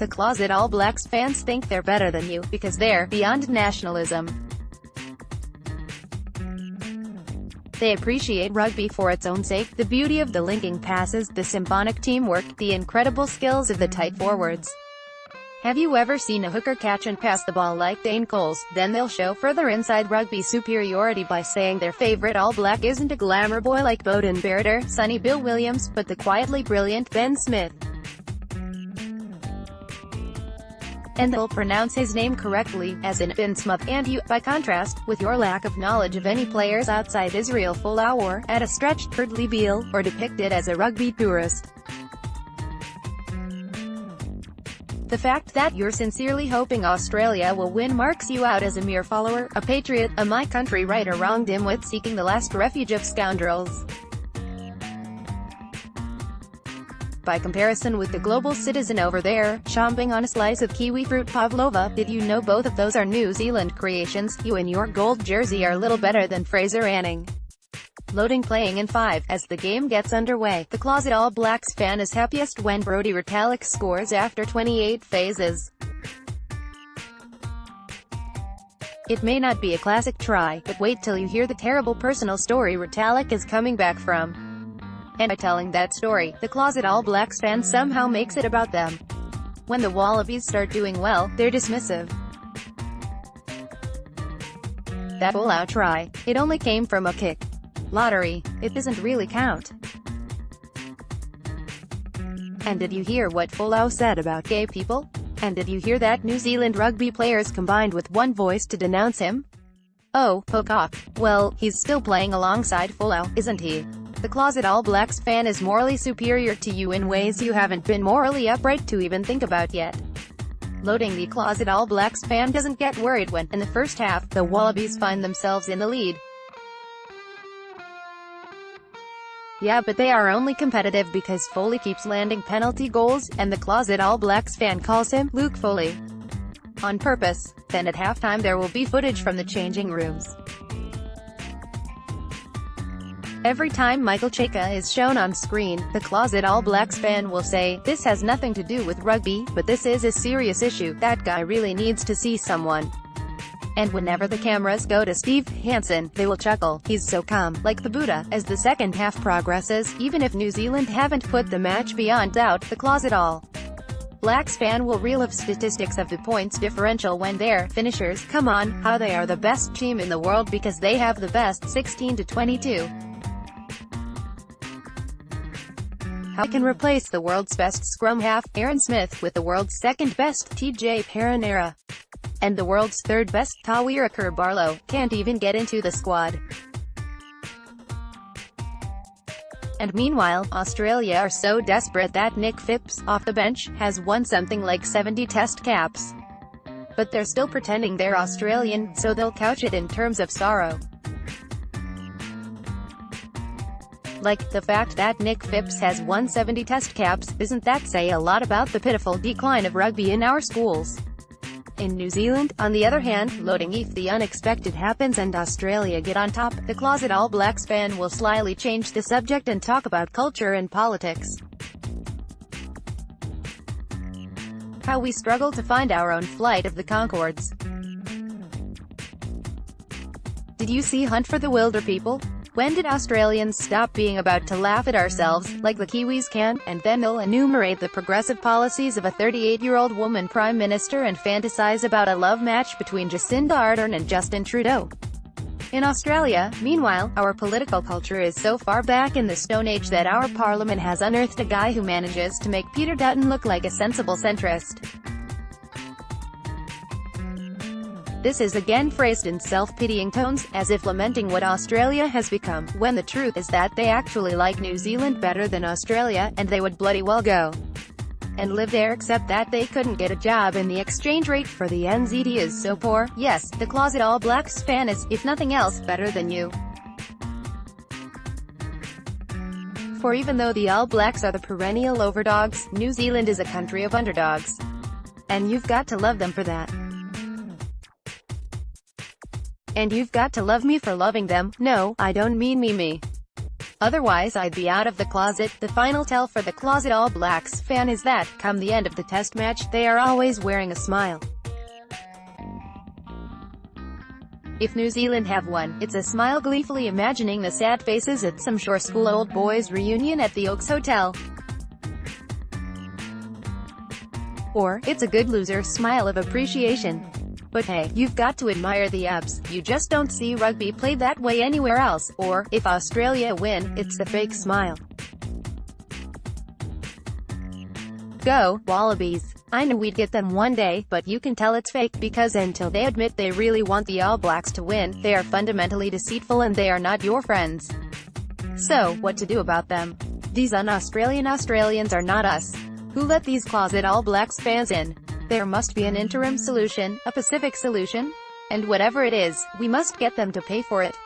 The closet All Blacks fans think they're better than you, because they're beyond nationalism. They appreciate rugby for its own sake, the beauty of the linking passes, the symphonic teamwork, the incredible skills of the tight forwards. Have you ever seen a hooker catch and pass the ball like Dane Coles? Then they'll show further inside rugby superiority by saying their favourite All Black isn't a glamour boy like Beauden Barrett or Sonny Bill Williams, but the quietly brilliant Ben Smith. And they'll pronounce his name correctly, as in Ben Smith, and you, by contrast, with your lack of knowledge of any players outside Israel Folau or, at a stretch, Bradley Beal, or depicted as a rugby tourist. The fact that you're sincerely hoping Australia will win marks you out as a mere follower, a patriot, a my country right or wrong dimwit seeking the last refuge of scoundrels. By comparison with the global citizen over there, chomping on a slice of kiwi fruit pavlova, did you know both of those are New Zealand creations? You and your gold jersey are little better than Fraser Anning. Loading playing in 5. As the game gets underway, the closet All Blacks fan is happiest when Brodie Retallick scores after 28 phases. It may not be a classic try, but wait till you hear the terrible personal story Retallick is coming back from. And by telling that story, the closet All Blacks fan somehow makes it about them. When the Wallabies start doing well, they're dismissive. That pull-out try, it only came from a kick. Lottery, it doesn't really count. And did you hear what Folau said about gay people? And did you hear that New Zealand rugby players combined with one voice to denounce him? Oh, Pocock. Well, he's still playing alongside Folau, isn't he? The closet All Blacks fan is morally superior to you in ways you haven't been morally upright to even think about yet. Loading. The closet All Blacks fan doesn't get worried when, in the first half, the Wallabies find themselves in the lead. Yeah, but they are only competitive because Foley keeps landing penalty goals, and the closet All Blacks fan calls him Luke Foley. On purpose. Then at halftime there will be footage from the changing rooms. Every time Michael Cheika is shown on screen, the closet All Blacks fan will say, "This has nothing to do with rugby, but this is a serious issue. That guy really needs to see someone." And whenever the cameras go to Steve Hansen, they will chuckle, "He's so calm, like the Buddha." As the second half progresses, even if New Zealand haven't put the match beyond doubt, the closet All Blacks fan will reel off statistics of the points differential when their finishers come on, how they are the best team in the world because they have the best 16-22. How can replace the world's best scrum half, Aaron Smith, with the world's second best, TJ Perenara. And the world's third best, Tawera Kerr-Barlow, can't even get into the squad. And meanwhile, Australia are so desperate that Nick Phipps, off the bench, has won something like 70 test caps. But they're still pretending they're Australian, so they'll couch it in terms of sorrow. Like, the fact that Nick Phipps has won 70 test caps, doesn't that say a lot about the pitiful decline of rugby in our schools? In New Zealand, on the other hand, loading. If the unexpected happens and Australia get on top, the closet All Blacks fan will slyly change the subject and talk about culture and politics. How we struggle to find our own flight of the Conchords. Did you see Hunt for the Wilder People? When did Australians stop being about to laugh at ourselves, like the Kiwis can, and then they'll enumerate the progressive policies of a 38-year-old woman prime minister and fantasize about a love match between Jacinda Ardern and Justin Trudeau? In Australia, meanwhile, our political culture is so far back in the Stone Age that our parliament has unearthed a guy who manages to make Peter Dutton look like a sensible centrist. This is again phrased in self-pitying tones, as if lamenting what Australia has become, when the truth is that they actually like New Zealand better than Australia, and they would bloody well go and live there, except that they couldn't get a job and the exchange rate for the NZD is so poor. Yes, the closet All Blacks fan is, if nothing else, better than you. For even though the All Blacks are the perennial overdogs, New Zealand is a country of underdogs. And you've got to love them for that. And you've got to love me for loving them. No, I don't mean me. Otherwise I'd be out of the closet. The final tell for the closet All Blacks fan is that, come the end of the test match, they are always wearing a smile. If New Zealand have won, it's a smile gleefully imagining the sad faces at some shore school old boys reunion at the Oaks Hotel. Or, it's a good loser smile of appreciation. But hey, you've got to admire the abs, you just don't see rugby played that way anywhere else. Or, if Australia win, it's the fake smile. Go, Wallabies. I knew we'd get them one day, but you can tell it's fake, because until they admit they really want the All Blacks to win, they are fundamentally deceitful and they are not your friends. So, what to do about them? These un-Australian Australians are not us. Who let these closet All Blacks fans in? There must be an interim solution, a Pacific solution. And whatever it is, we must get them to pay for it.